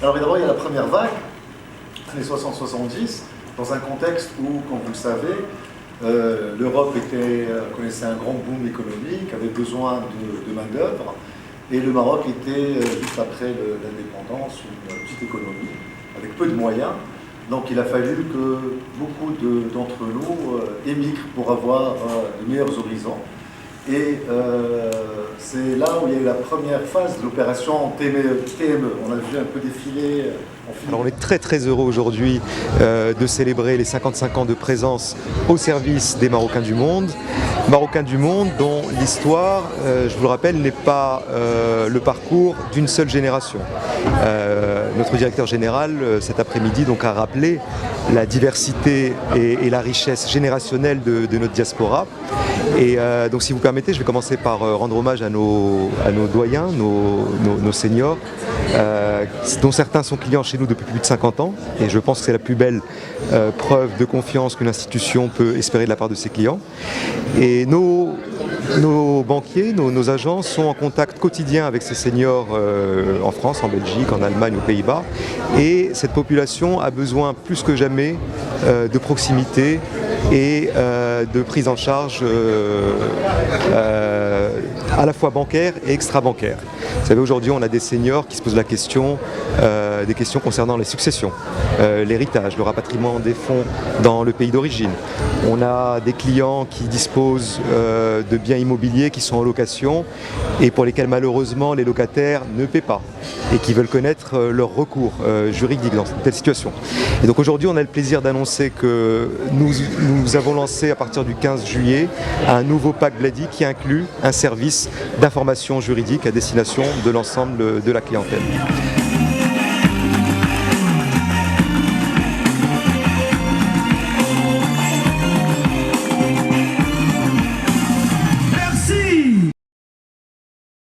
Alors évidemment, il y a la première vague, années 60-70, dans un contexte où, comme vous le savez, l'Europe connaissait un grand boom économique, avait besoin de main-d'œuvre, et le Maroc était, juste après l'indépendance, une petite économie, avec peu de moyens. Donc il a fallu que beaucoup d'entre nous émigrent pour avoir de meilleurs horizons. Et c'est là où il y a eu la première phase de l'opération TME. On a vu un peu défiler en film. Alors on est très très heureux aujourd'hui de célébrer les 55 ans de présence au service des Marocains du monde. Marocains du monde dont l'histoire, je vous le rappelle, n'est pas le parcours d'une seule génération. Notre directeur général cet après-midi donc a rappelé la diversité et la richesse générationnelle de notre diaspora. Et donc si vous permettez, je vais commencer par rendre hommage à nos doyens, nos seniors, dont certains sont clients chez nous depuis plus de 50 ans. Et je pense que c'est la plus belle preuve de confiance qu'une institution peut espérer de la part de ses clients. Et nos banquiers, nos agents sont en contact quotidien avec ces seniors en France, en Belgique, en Allemagne, aux Pays-Bas. Et cette population a besoin plus que jamais de proximité et de prise en charge à la fois bancaire et extra-bancaire. Vous savez, aujourd'hui, on a des seniors qui se posent la question, des questions concernant les successions, l'héritage, le rapatriement des fonds dans le pays d'origine. On a des clients qui disposent de biens immobiliers qui sont en location et pour lesquels malheureusement les locataires ne paient pas et qui veulent connaître leur recours juridique dans une telle situation. Et donc aujourd'hui, on a le plaisir d'annoncer que nous avons lancé à partir du 15 juillet un nouveau pack Bladi qui inclut un service d'information juridique à destination de l'ensemble de la clientèle.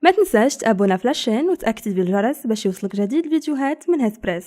ما تنساش تابونا في لاشين وتاكتيفي الجرس باش يوصلك جديد فيديوهات من هيث بريس.